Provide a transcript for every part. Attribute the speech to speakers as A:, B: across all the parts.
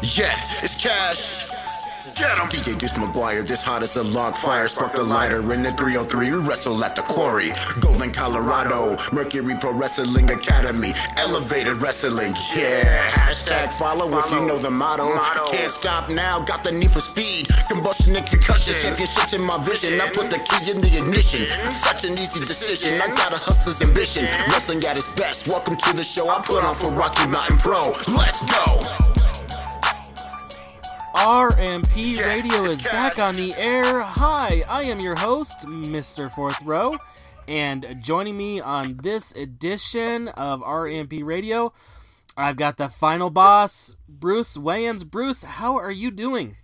A: Yeah, it's Cash. DJ Deuce McGuire, this hot as a log fire. Spark the lighter in the 303. We wrestle at the quarry. Golden, Colorado. Mercury Pro Wrestling Academy. Elevated wrestling. Yeah. Hashtag follow if you know the motto. Can't stop now. Got the need for speed. Combustion and concussion. Championships in my vision. I put the key in the ignition. Such an easy decision. I got a hustler's ambition. Wrestling at its best. Welcome to the show. I put on for Rocky Mountain Pro. Let's go.
B: RMP Radio is back on the air. Hi, I am your host, Mr. Fourth Row, and joining me on this edition of RMP Radio, I've got the final boss, Bruce Wayans. Bruce, how are you doing?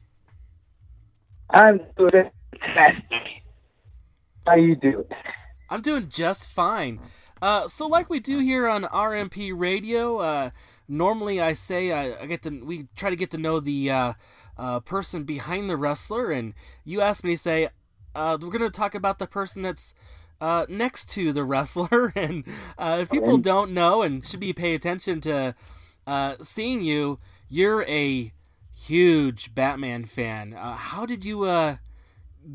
C: I'm doing fantastic. How you doing?
B: I'm doing just fine. So like we do here on RMP Radio, normally I say we try to get to know the person behind the wrestler, and you asked me to say we're going to talk about the person that's next to the wrestler, and if people don't know and should be paying attention to seeing you, you're a huge Batman fan. How did you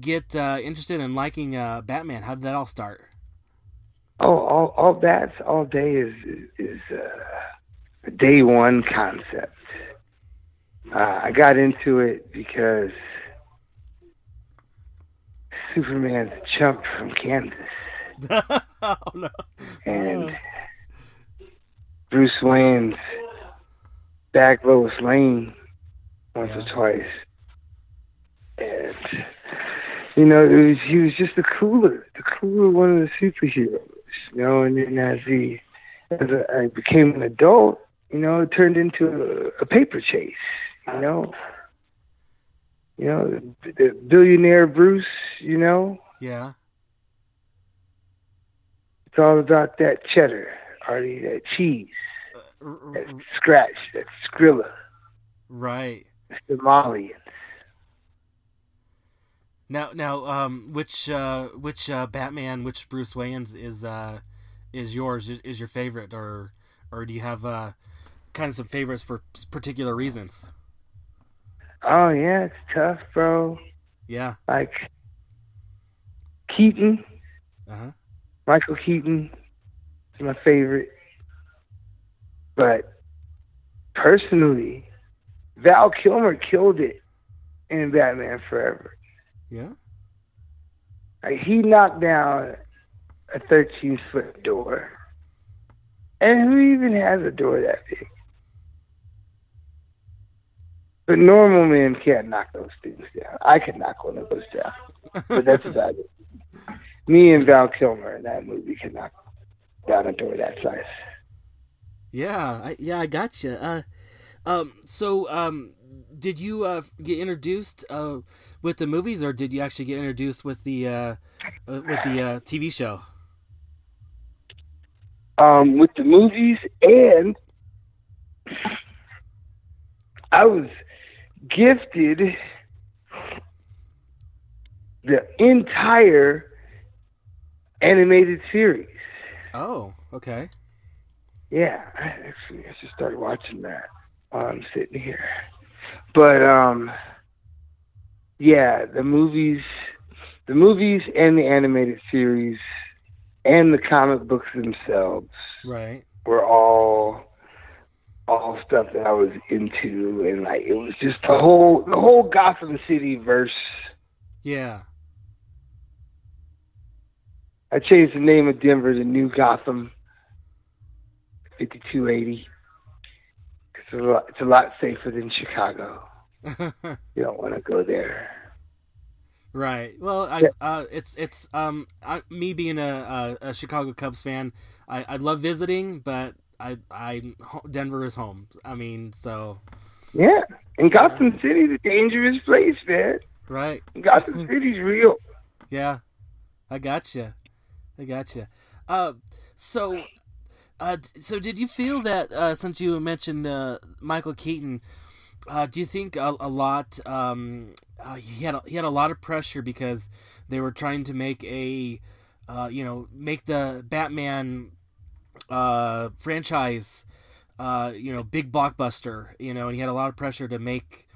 B: get interested in liking Batman? How did that all start?
C: All bats all day is a day one concept. I got into it because Superman's a chump from Kansas.
B: Oh, no.
C: And Bruce Wayne's back Lois Lane once or twice. And, he was just the cooler one of the superheroes, and then as I became an adult, it turned into a paper chase, the billionaire Bruce,
B: Yeah.
C: It's all about that cheddar, Artie, that cheese, that scratch, that Skrilla.
B: Right.
C: The Somalians.
B: Now, which Batman, which Bruce Wayans is yours? Is your favorite, or do you have kind of some favorites for particular reasons?
C: Oh yeah, it's tough, bro.
B: Yeah.
C: Like Keaton. Michael Keaton is my favorite, but personally, Val Kilmer killed it in Batman Forever.
B: Yeah.
C: Like, he knocked down a 13-foot door. And who even has a door that big? But normal men can't knock those things down. I can knock one of those down. But that's about it. Me and Val Kilmer in that movie can knock down a door that size.
B: Yeah, I gotcha. So, did you get introduced with the movies, or did you actually get introduced with the TV show?
C: With the movies, and I was gifted the entire animated series.
B: Oh, okay.
C: Yeah, I just started watching that while I'm sitting here. But yeah, the movies and the animated series and the comic books themselves,
B: right,
C: were all stuff that I was into, and like it was just the whole Gotham City verse.
B: Yeah.
C: I changed the name of Denver to New Gotham 5280. It's a lot safer than Chicago. You don't want to go there.
B: Right. Well, it's me being a Chicago Cubs fan. I love visiting, but Denver is home. I mean, so.
C: Yeah, and Gotham City's a dangerous place, man.
B: Right.
C: Gotham City's real.
B: Yeah, I gotcha. So did you feel that since you mentioned Michael Keaton, do you think a lot? He had a lot of pressure because they were trying to make make the Batman franchise big blockbuster, and he had a lot of pressure to make,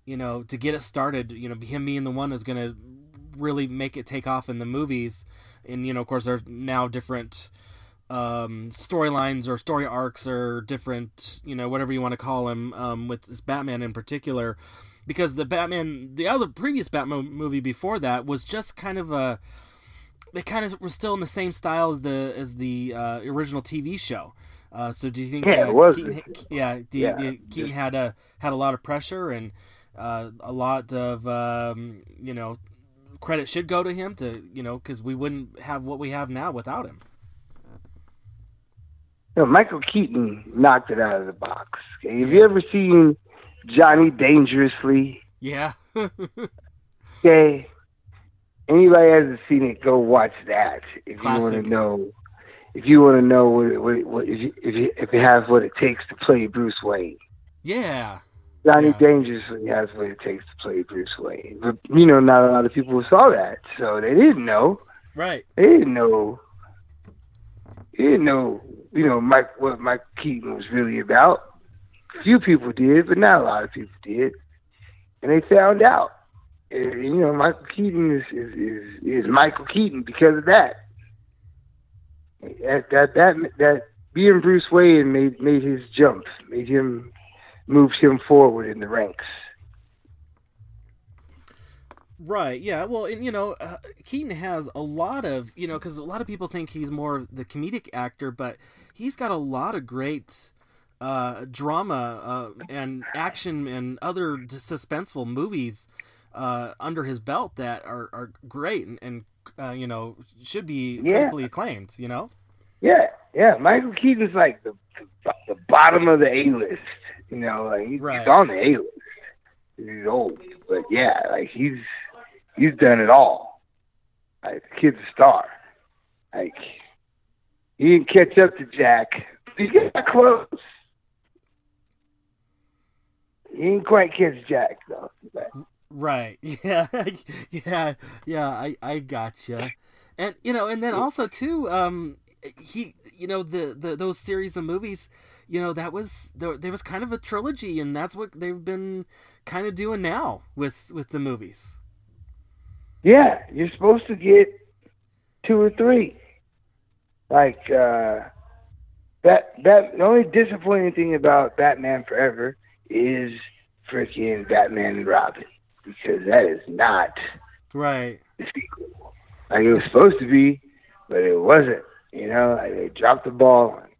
B: to get it started, him being the one who's going to really make it take off in the movies. And, of course, there's now different storylines or story arcs or different, whatever you want to call them, with this Batman in particular, because the other previous Batman movie before that was just kind of it kind of was still in the same style as the original TV show. So do you think
C: it was.
B: Keaton had a lot of pressure and a lot of credit should go to him to because we wouldn't have what we have now without him.
C: Michael Keaton knocked it out of the box. Okay? Have you ever seen Johnny Dangerously?
B: Yeah.
C: Okay. Anybody hasn't seen it, go watch that. If
B: Classic.
C: You want to know, if it has what it takes to play Bruce Wayne.
B: Yeah.
C: Johnny Dangerously has what it takes to play Bruce Wayne. But not a lot of people saw that, so they didn't know.
B: Right.
C: They didn't know. What Michael Keaton was really about. A few people did, but not a lot of people did. And they found out. And, Michael Keaton is Michael Keaton because of that. That being Bruce Wayne made his jumps, moved him forward in the ranks.
B: Right, yeah. Well, and, Keaton has a lot of, because a lot of people think he's more of the comedic actor, but he's got a lot of great drama and action and other suspenseful movies under his belt that are great and should be critically acclaimed,
C: Yeah. Michael Keaton's like the bottom of the A-list, he's on the A-list. He's old, but he's done it all. Like, the kid's a star. Like, he didn't catch up to Jack. He got close. He didn't quite catch Jack, though.
B: Right. Yeah. Yeah. I gotcha. And and then also too, he, those series of movies, there was kind of a trilogy, and that's what they've been kind of doing now with the movies.
C: Yeah, you're supposed to get 2 or 3. Like that. The only disappointing thing about Batman Forever is freaking Batman and Robin, because that is not
B: right
C: the sequel. Like, it was supposed to be, but it wasn't. Like, they dropped the ball on it.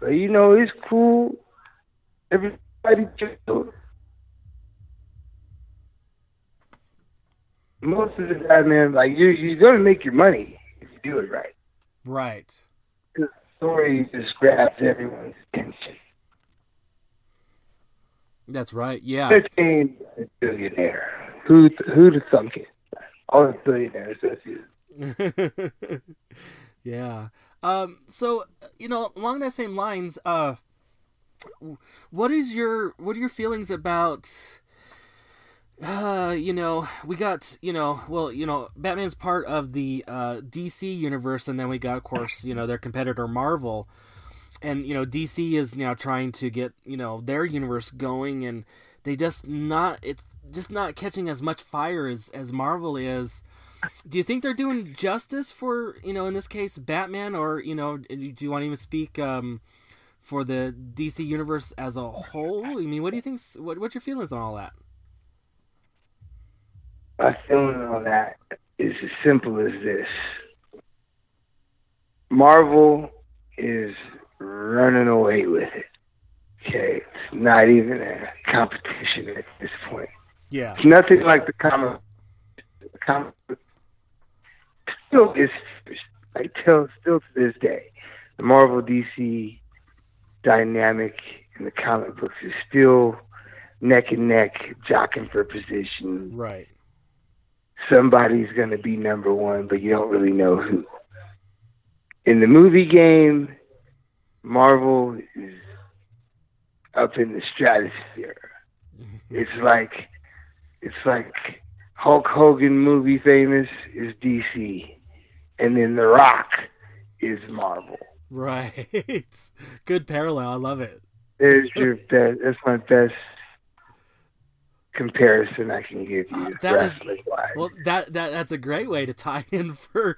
C: But it's cool. Everybody just most of the Batman, like, you're gonna make your money if you do it right.
B: Right.
C: The story just grabs everyone's attention.
B: That's right. Yeah.
C: A billionaire. Who'd have thunk it? All the billionaires. That's it.
B: Yeah. So along that same lines, what are your feelings about? We got, Batman's part of the DC universe, and then we got, of course, their competitor Marvel. And, DC is now trying to get, their universe going, and it's just not catching as much fire as Marvel is. Do you think they're doing justice for, in this case, Batman, or, do you want to even speak for the DC universe as a whole? I mean, what do you think, what's your feelings on all that?
C: My feeling on that is as simple as this. Marvel is running away with it. Okay? It's not even a competition at this point.
B: Yeah.
C: It's nothing like the comic. The comic still is, still to this day, the Marvel DC dynamic in the comic books is still neck and neck, jockeying for position.
B: Right.
C: Somebody's going to be number one, but you don't really know who. In the movie game, Marvel is up in the stratosphere. It's like Hulk Hogan movie famous is DC, and then The Rock is Marvel.
B: Right. Good parallel. I love it.
C: There's your best. That's my best comparison I can give you.
B: Well, that's a great way to tie in for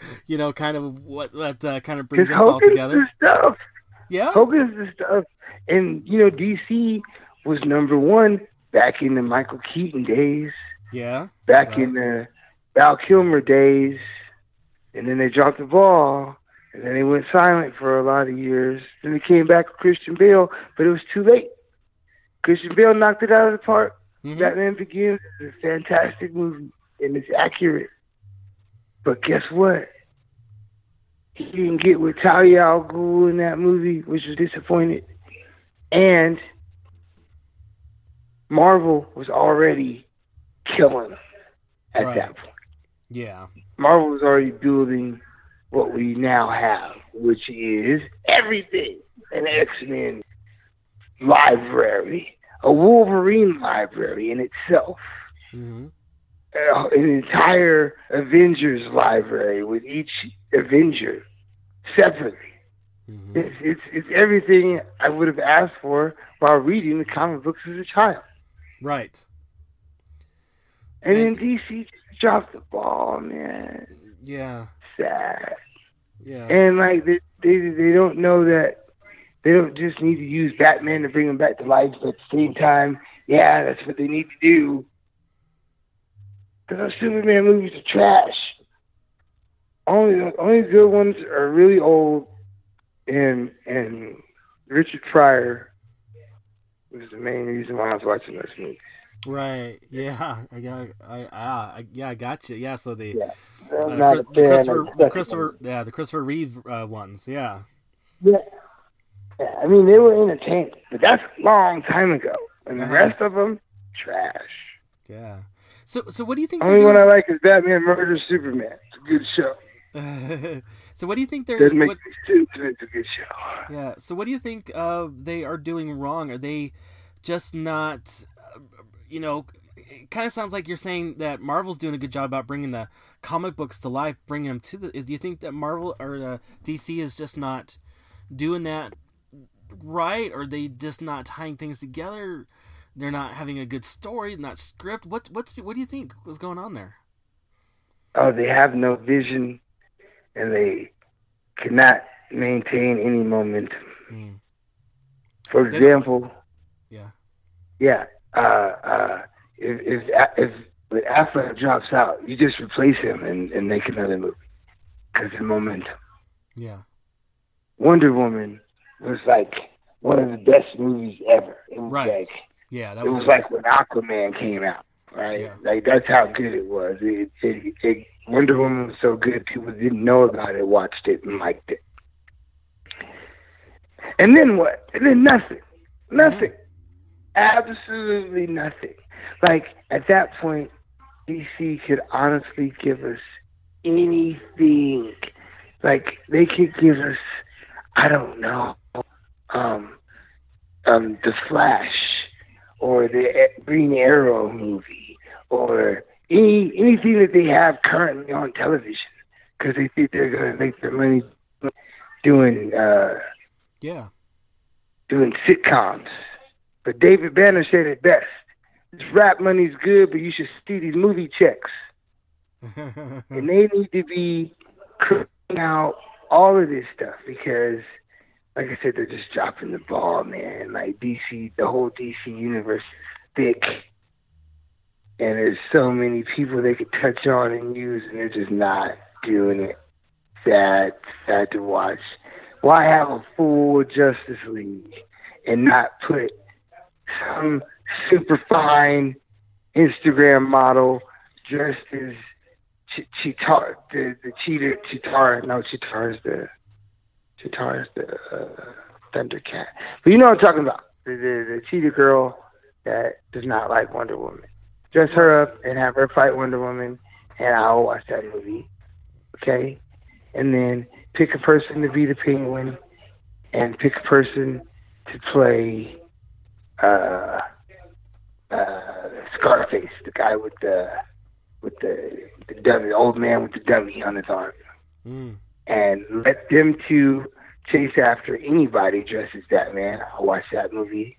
B: kind of what that kind of brings us
C: Hogan's
B: all together.
C: The stuff.
B: Yeah,
C: Hogan's the stuff, and DC was number one back in the Michael Keaton days.
B: Yeah,
C: back in the Val Kilmer days, and then they dropped the ball, and then they went silent for a lot of years. Then they came back with Christian Bale, but it was too late. Christian Bale knocked it out of the park.
B: Mm-hmm.
C: Batman Begins is a fantastic movie, and it's accurate. But guess what? He didn't get with Talia al Ghul in that movie, which was disappointed. And Marvel was already killing at that point.
B: Yeah.
C: Marvel was already building what we now have, which is everything. An X-Men library, a Wolverine library in itself,
B: mm-hmm.
C: An entire Avengers library with each Avenger separately. Mm-hmm. It's everything I would have asked for while reading the comic books as a child.
B: Right.
C: And then DC dropped the ball, man.
B: Yeah.
C: Sad.
B: Yeah.
C: And like they don't know that they don't just need to use Batman to bring him back to life, but at the same time, yeah, that's what they need to do. Because those Superman movies are trash. Only good ones are really old, and Richard Pryor was the main reason why I was watching those movies.
B: Right. Yeah. I got you. Yeah. So the Christopher Reeve ones. Yeah.
C: Yeah. I mean, they were entertaining, but that's a long time ago, and the rest of them, trash.
B: Yeah. So what do you think?
C: Only one I like is Batman Murders Superman. It's a good show.
B: So what do you think they're?
C: Doesn't make sense, but it's a good show.
B: Yeah. So what do you think they are doing wrong? Are they just not? It kind of sounds like you're saying that Marvel's doing a good job about bringing the comic books to life, bringing them to the. Do you think that Marvel or DC is just not doing that right, or are they just not tying things together? They're not having a good story, not script. What do you think was going on there?
C: Oh, they have no vision, and they cannot maintain any momentum. Mm. For example, if Affleck drops out, you just replace him and make another movie because of momentum.
B: Yeah.
C: Wonder Woman was like one of the best movies ever. It was
B: right.
C: Like,
B: yeah, that
C: was. It was like when Aquaman came out, right? Yeah. Like that's how good it was. Wonder Woman was so good, people didn't know about it, watched it, and liked it. And then what? And then nothing. Nothing. Absolutely nothing. Like, at that point, DC could honestly give us anything. Like, they could give us, I don't know, The Flash, or the Green Arrow movie, or anything that they have currently on television, because they think they're going to make their money doing sitcoms. But David Banner said it best. This rap money's good, but you should see these movie checks. And they need to be cooking out all of this stuff because, like I said, they're just dropping the ball, man. Like DC, the whole DC universe is thick. And there's so many people they could touch on and use, and they're just not doing it. Sad to watch. Why have a full Justice League and not put some super fine Instagram model dressed as Cheetah, the cheetah, Cheetah. No, Cheetah is the Thundercat. But you know what I'm talking about. The cheetah girl that does not like Wonder Woman. Dress her up and have her fight Wonder Woman, and I'll watch that movie. Okay? And then pick a person to be the Penguin, and pick a person to play Scarface, the guy with the dummy, the old man with the dummy on his arm. And let them two chase after anybody dressed as Batman, I'll watch that movie.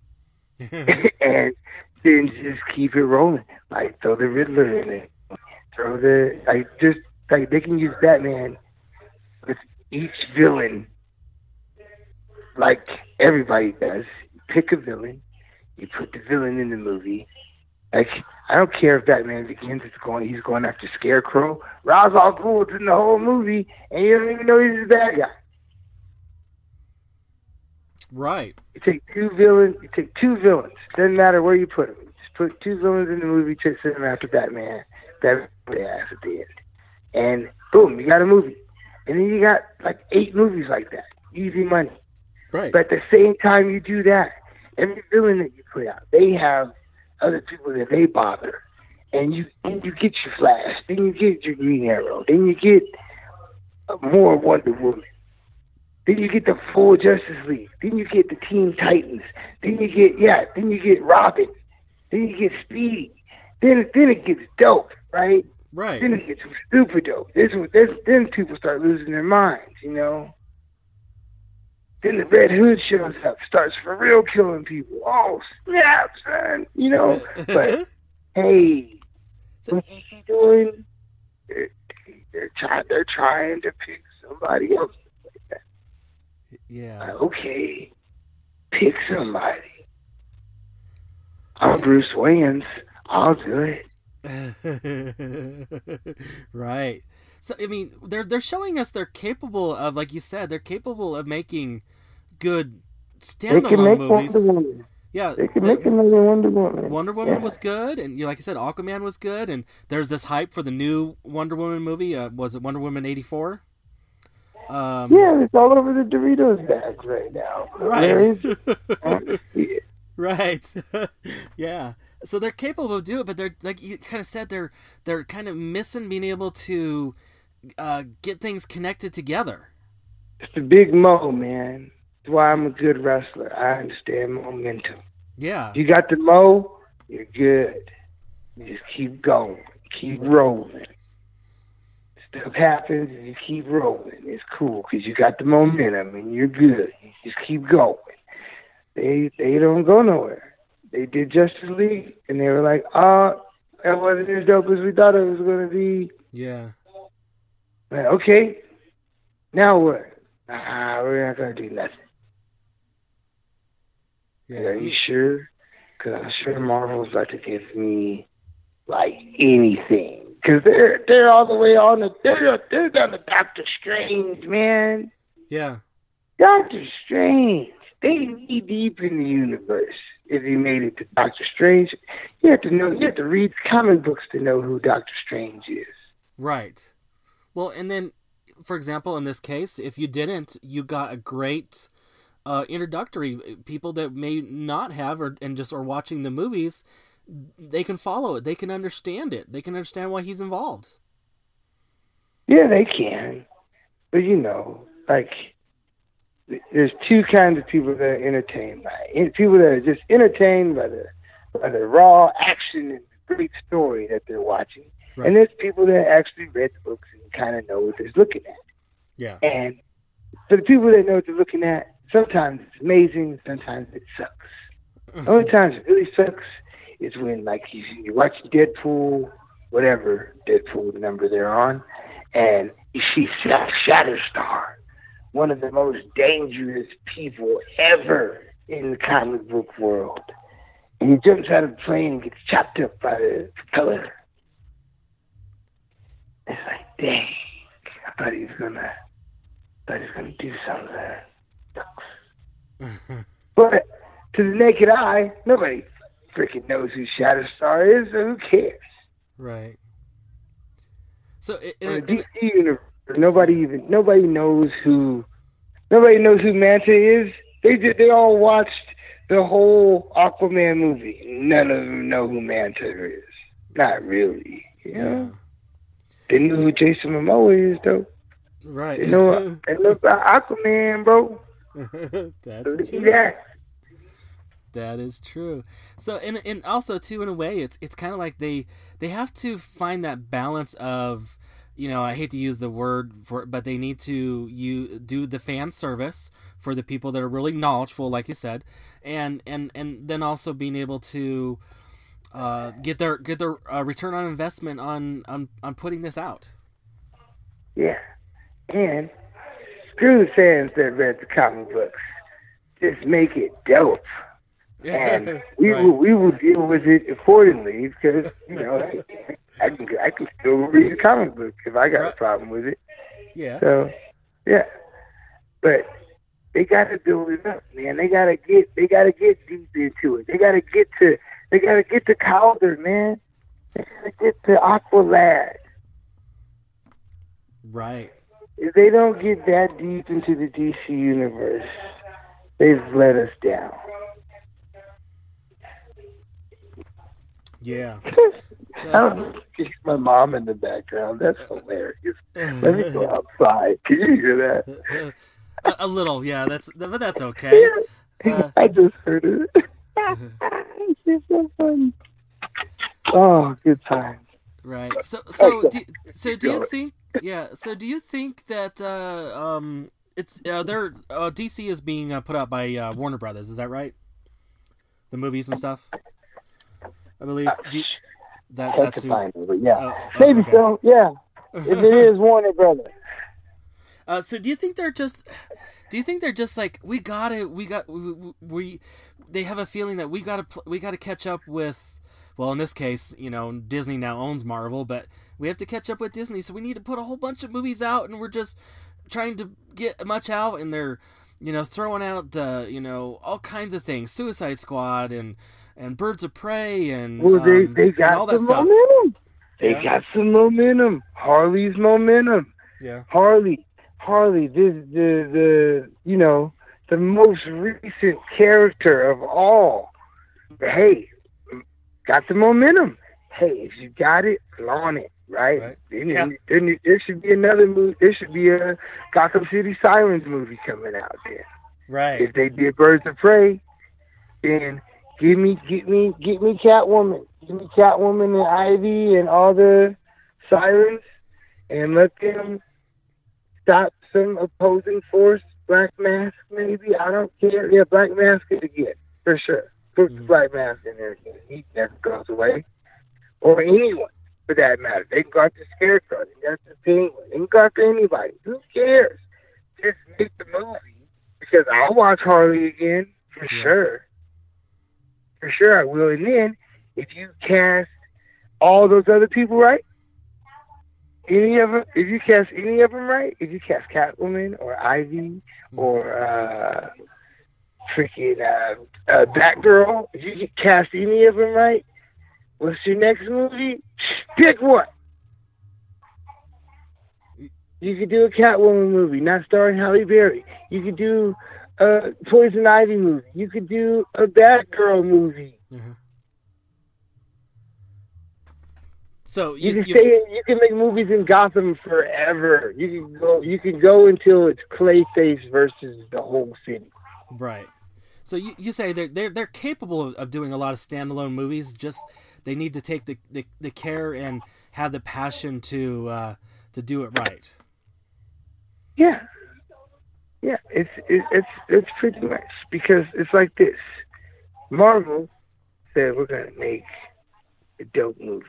C: And then just keep it rolling. Like, throw the Riddler in it. Throw the, like, just, like, they can use Batman with each villain like everybody does. You pick a villain, you put the villain in the movie. Like, I don't care if Batman Begins, he's going after Scarecrow. Ra's al Ghul's in the whole movie, and you don't even know he's a bad guy.
B: Right.
C: You take two villains. Doesn't matter where you put them. Just put two villains in the movie, send them after Batman. That's the ass at the end. And boom, you got a movie. And then you got like 8 movies like that. Easy money.
B: Right.
C: But at the same time you do that, every villain that you put out, they have other people that they bother. And you get your Flash, then you get your Green Arrow, then you get more Wonder Woman. Then you get the full Justice League. Then you get the Teen Titans. Then you get Robin. Then you get Speedy. Then it gets dope, right?
B: Right.
C: Then it gets super dope. Then people start losing their minds, you know? Then the Red Hood shows up, starts for real killing people. Oh, snap, son, you know? But, hey, what's he doing? They're trying to pick somebody else.
B: Yeah.
C: Okay. Pick somebody. I'm Bruce Wayans. I'll do
B: it. Right. So I mean, they're showing us they're capable of, like you said, they're capable of making good standalone movies.
C: Wonder Woman.
B: Yeah,
C: they can make another Wonder Woman.
B: Wonder Woman was good, and like I said, Aquaman was good, and there's this hype for the new Wonder Woman movie. Was it Wonder Woman 84?
C: Yeah, it's all over the Doritos bags right now.
B: Right. Right. Yeah. So they're capable of doing it, but they're, like you kind of said, they're kind of missing being able to get things connected together.
C: It's the big mo, man. That's why I'm a good wrestler. I understand momentum.
B: Yeah.
C: You got the mo, you're good. You just keep going, keep rolling. Stuff happens and you keep rolling. It's cool because you got the momentum and you're good. You just keep going. They don't go nowhere. They did Justice League and they were like, that wasn't as dope as we thought it was going to be.
B: Yeah.
C: Like, okay, now what? We're not going to do nothing.
B: Yeah.
C: Are you sure? Because I'm sure Marvel's about to give me like anything. Because they're all the way on they're done the Doctor Strange, man.
B: Yeah.
C: Doctor Strange. They knee deep in the universe. If he made it to Doctor Strange, you have to read comic books to know who Doctor Strange is.
B: Right. Well, and then, for example, in this case, if you didn't, you got a great introductory. People that may not have and just are watching the movies, they can follow it. They can understand it. They can understand why he's involved.
C: Yeah, they can. But, like, there's two kinds of people that are entertained by it. People that are just entertained by the raw action and the great story that they're watching. Right. And there's people that actually read the books and kind of know what they're looking at.
B: Yeah.
C: And for the people that know what they're looking at, sometimes it's amazing, sometimes it sucks. The only times it really sucks is when, like, you watch Deadpool, whatever Deadpool number they're on, and you see Shatterstar, one of the most dangerous people ever in the comic book world. And he jumps out of the plane and gets chopped up by the propeller. It's like, dang, I thought he was gonna do something. But to the naked eye, nobody freaking knows who Shatterstar is, so who cares?
B: Right. So
C: in the DC universe, nobody knows who Manta is. They all watched the whole Aquaman movie. None of them know who Manta is. Not really,
B: Yeah.
C: They knew who Jason Momoa is, though.
B: Right.
C: They know about Aquaman, bro.
B: That's true.
C: Yeah.
B: That is true. So, and also too, in a way, it's kind of like they have to find that balance of I hate to use the word for it, but they need to do the fan service for the people that are really knowledgeable, like you said, and then also being able to get their return on investment on putting this out.
C: Yeah, and screw the fans that read the comic books. Just make it dope, and we will deal with it accordingly because I can still read the comic book if I got a problem with it.
B: Yeah.
C: So, yeah, but they got to build it up, man. They gotta get deep into it. They gotta get to Calder, man. They gotta get to Aqualad.
B: Right.
C: If they don't get that deep into the DC universe, they've let us down.
B: Yeah.
C: I don't know. My mom in the background. That's hilarious. Let me go outside. Can you hear that?
B: A little, yeah. But that's okay.
C: I just heard it. It's so funny. Oh, good time.
B: Right. So do you think? Yeah. So do you think that it's DC is being put out by Warner Brothers? Is that right? The movies and stuff. I believe. That's
C: fine, but yeah, maybe okay. So. Yeah, if it is Warner Brothers.
B: So do you think they're just like they have a feeling that we got to catch up with, well, in this case, Disney now owns Marvel, but we have to catch up with Disney, so we need to put a whole bunch of movies out, and we're just trying to get much out, and they're throwing out all kinds of things, Suicide Squad and Birds of Prey and
C: they got
B: all that
C: some
B: stuff.
C: Momentum. They got some momentum. Harley's momentum.
B: Yeah.
C: Harley. This the most recent character of all. Hey, got the momentum. Hey, if you got it, flaunt it, right? Then there should be another movie. There should be a Gotham City Sirens movie coming out there.
B: Right.
C: If they did Birds of Prey, then Get me Catwoman. Give me Catwoman and Ivy and all the Sirens, and let them stop some opposing force. Black Mask, maybe. I don't care. Yeah, Black Mask is a get, for sure. Put the Black Mask in there. He never goes away. Or anyone, for that matter. They can go after Scarecrow. They can go after Penguin. They can go after anybody. Who cares? Just make the movie. Because I'll watch Harley again, for sure. For sure I will. And then, if you cast all those other people right, if you cast any of them right, if you cast Catwoman or Ivy or freaking Batgirl, if you cast any of them right, what's your next movie? Pick one. You could do a Catwoman movie, not starring Halle Berry. You could do a Poison Ivy movie. You could do a Batgirl movie.
B: Mm-hmm. So
C: you can make movies in Gotham forever. You can go until it's Clayface versus the whole city.
B: Right. So you say they're capable of doing a lot of standalone movies. Just they need to take the care and have the passion to do it right.
C: Yeah. Yeah, it's pretty much, because it's like this. Marvel said we're gonna make a dope movie,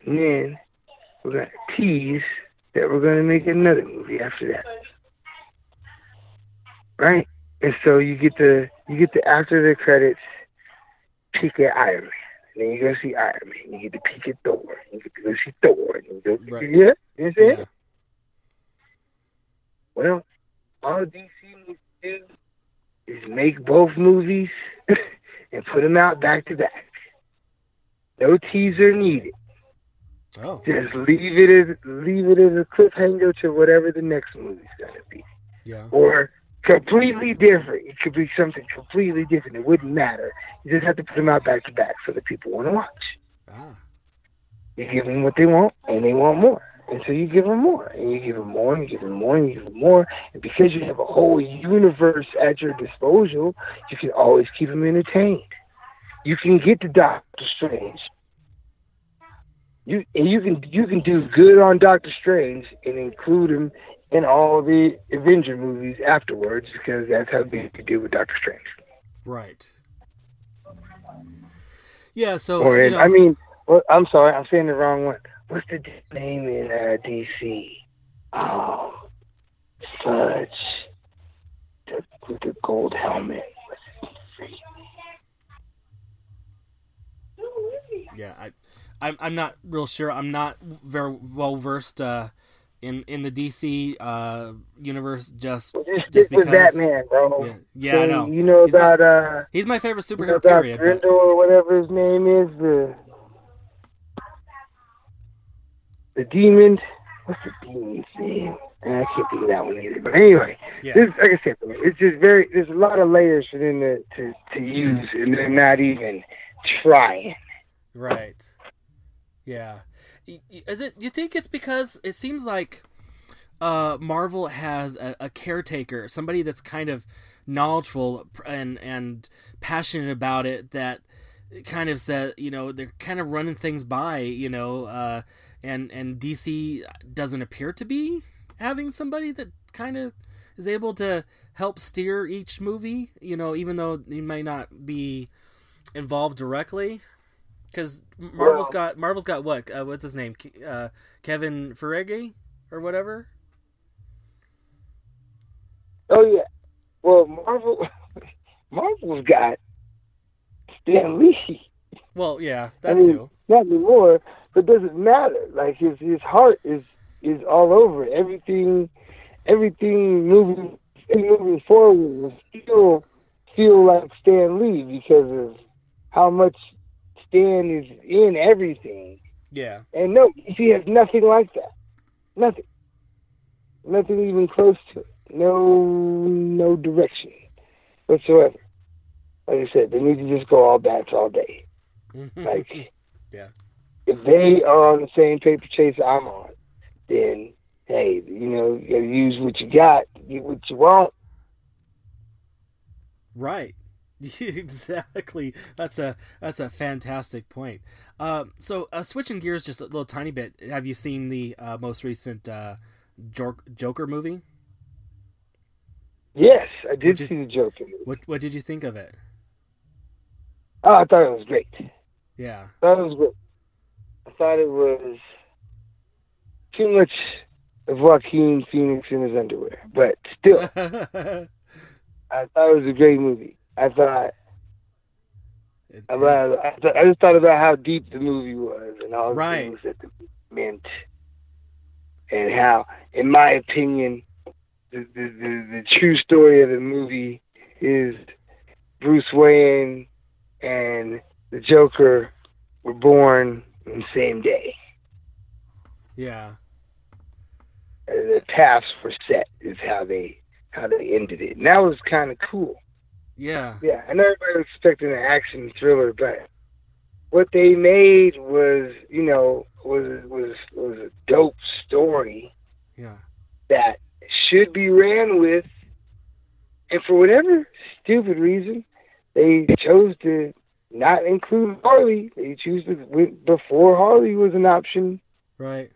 C: and then we're gonna tease that we're gonna make another movie after that, right? And so you get the after the credits peek at Iron Man, and then you go see Iron Man. You get to peek at Thor, and you get to go see Thor, and you go
B: right.
C: You know what I'm saying? Well, all DC needs to do is make both movies and put them out back to back. No teaser needed.
B: Oh.
C: Just leave it as a cliffhanger to whatever the next movie's gonna be.
B: Yeah.
C: Or completely different. It could be something completely different. It wouldn't matter. You just have to put them out back to back so that people want to watch.
B: Ah.
C: You give them what they want, and they want more. And so you give them more, and you give them more, and you give them more, and you give them more. And because you have a whole universe at your disposal, you can always keep them entertained. You can get to Doctor Strange you can do good on Doctor Strange and include him in all the Avenger movies afterwards, because that's how they could do with Doctor Strange.
B: Right. Yeah. So
C: I mean, well, I'm sorry, I'm saying the wrong one. What's the name in DC? Oh, Fudge. With the gold helmet.
B: Yeah, I'm not real sure. I'm not very well versed in the DC universe just because.
C: With Batman, bro.
B: Yeah,
C: so,
B: I know.
C: You know
B: he's my favorite superhero.
C: About
B: period.
C: Grindel or whatever his name is, the demon. What's the demon's name? I can't think of that one either. But anyway, this, like I said, it's just there's a lot of layers for them to use, and they're not even trying.
B: Right. Yeah. Is it? You think it's because it seems like Marvel has a caretaker, somebody that's kind of knowledgeable and passionate about it, that kind of said, they're kind of running things by, and DC doesn't appear to be having somebody that kind of is able to help steer each movie, even though he might not be involved directly. Because Marvel's got what? What's his name? Kevin Feige or whatever.
C: Oh yeah. Well, Marvel's got Stan Lee.
B: Well, yeah, that too.
C: Not anymore, but it doesn't matter. Like his heart is all over it. Everything moving forward will still feel like Stan Lee because of how much Stan is in everything.
B: Yeah.
C: And no, he has nothing like that. Nothing. Nothing even close to it. No direction whatsoever. Like I said, they need to just go all bats all day. Like,
B: yeah.
C: If they are on the same paper chase I'm on, then hey, you gotta use what you got to get what you want.
B: Right. Exactly. That's a fantastic point. So switching gears just a little tiny bit. Have you seen the most recent Joker movie?
C: Yes, I did see the Joker movie.
B: What did you think of it?
C: Oh, I thought it was great.
B: Yeah.
C: I thought it was great. I thought it was too much of Joaquin Phoenix in his underwear, but still, I thought it was a great movie. I just thought about how deep the movie was and all the things that the movie meant, and how, in my opinion, the true story of the movie is Bruce Wayne and the Joker were born on the same day.
B: Yeah.
C: The paths were set is how they ended it. And that was kind of cool.
B: Yeah.
C: Yeah, I know everybody was expecting an action thriller, but what they made was, was a dope story.
B: Yeah.
C: That should be ran with, and for whatever stupid reason, they chose to not include Harley. They chose to before Harley was an option.
B: Right.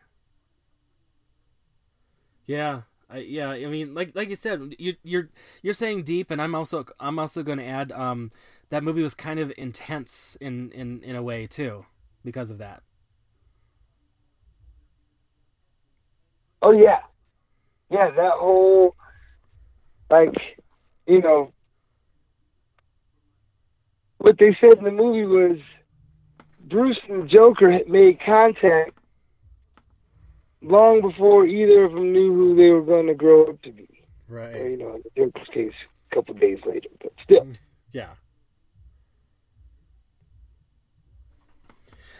B: Yeah. I mean, like you said, you're saying deep, and I'm also going to add that movie was kind of intense in a way too because of that.
C: Oh yeah, that whole what they said in the movie was Bruce and the Joker had made contact long before either of them knew who they were going to grow up to be.
B: Right.
C: Or, in the Joker's case, a couple of days later, but still.
B: Yeah.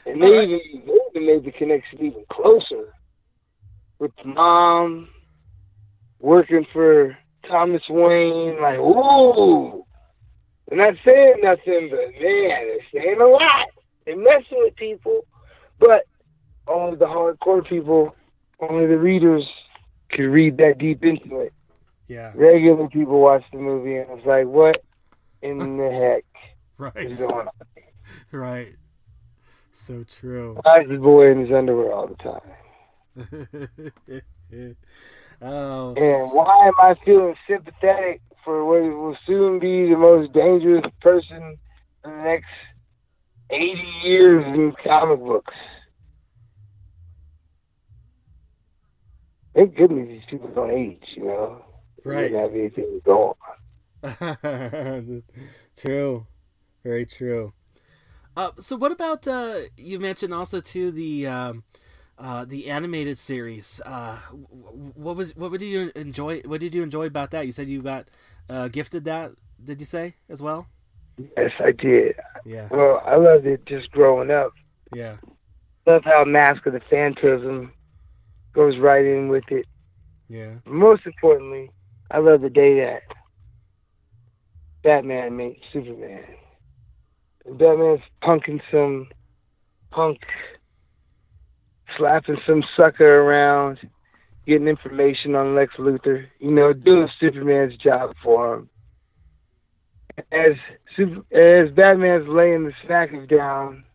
C: And they even made the connection even closer with the mom working for Thomas Wayne. Like, ooh, they're not saying nothing, but man, they're saying a lot. They're messing with people, but only the hardcore people, only the readers could read that deep into it.
B: Yeah.
C: Regular people watch the movie and it's like, what in the heck is going on?
B: Right. So true.
C: Why is the boy in his underwear all the time?
B: Oh.
C: And why am I feeling sympathetic for what will soon be the most dangerous person in the next 80 years in comic books? Thank goodness these people don't age, you know? They
B: Right.
C: wouldn't have anything to go
B: on. True. Very true. So what about you mentioned also too the animated series? What did you enjoy? What did you enjoy about that? You said you got gifted that. Did you say as well?
C: Yes, I did.
B: Yeah.
C: Well, I loved it just growing up.
B: Yeah.
C: Love how Mask of the Phantasm goes right in with it.
B: Yeah.
C: Most importantly, I love the day that Batman made Superman. And Batman's punking some punk, slapping some sucker around, getting information on Lex Luthor, you know, doing Superman's job for him. As Batman's laying the smackers down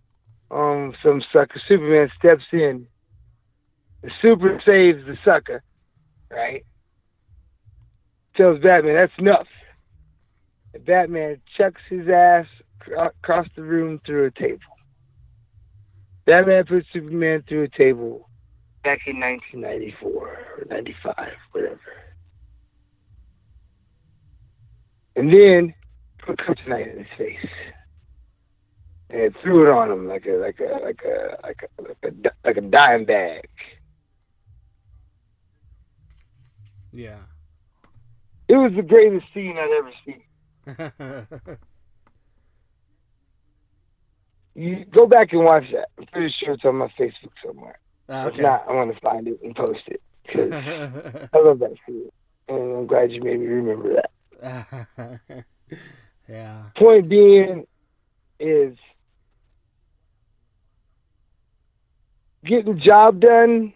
C: on some sucker, Superman steps in. The super saves the sucker, right? Tells Batman, that's enough. And Batman chucks his ass across the room through a table. Batman put Superman through a table back in 1994 or 95, whatever. And then put kryptonite in his face and threw it on him like a dime bag.
B: Yeah.
C: It was the greatest scene I'd ever seen. You go back and watch that. I'm pretty sure it's on my Facebook somewhere.
B: Okay.
C: If not, I want to find it and post it because I love that scene, and I'm glad you made me remember that.
B: Yeah.
C: Point being is getting the job done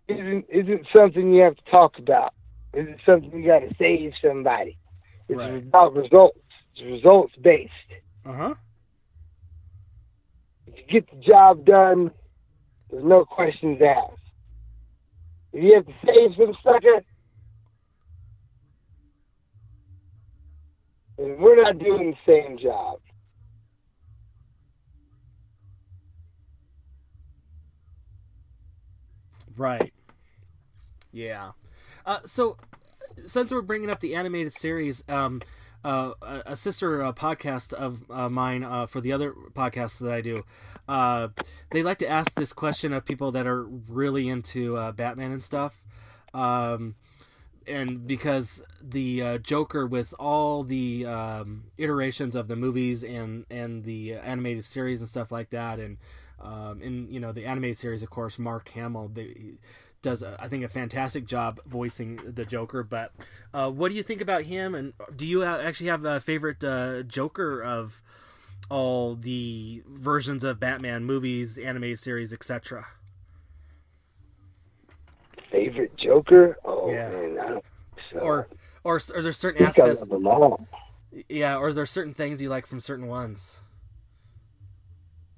C: isn't something you have to talk about. Isn't something you got to save somebody. It's
B: Right.
C: about results. It's results based.
B: Uh-huh.
C: If you get the job done, there's no questions asked. If you have to save some sucker, then we're not doing the same job.
B: Right. Yeah. So, since we're bringing up the animated series, a sister podcast of mine for the other podcasts that I do, they like to ask this question of people that are really into Batman and stuff. And because the Joker, with all the iterations of the movies and the animated series and stuff like that, and in the animated series, of course, Mark Hamill does I think a fantastic job voicing the Joker. But what do you think about him? And do you actually have a favorite Joker of all the versions of Batman movies, animated series, etc.?
C: Favorite Joker? Oh,
B: yeah.
C: Man, I don't so.
B: Or are there certain aspects?
C: I love them all.
B: Yeah, or is there certain things you like from certain ones?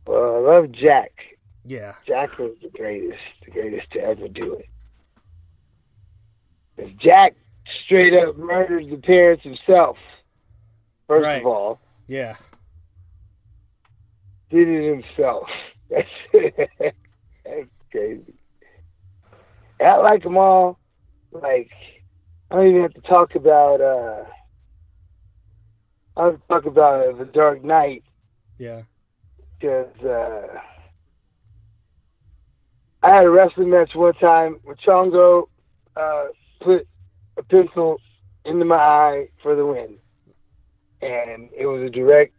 C: Well, I love Jack.
B: Yeah.
C: Jack was the greatest to ever do it. If Jack straight up murdered the parents himself, first
B: right.
C: of all.
B: Yeah.
C: Did it himself. That's crazy. I like them all. Like, I don't even have to talk about, The Dark Knight.
B: Yeah.
C: Because, I had a wrestling match one time where Chongo put a pencil into my eye for the win. And it was a direct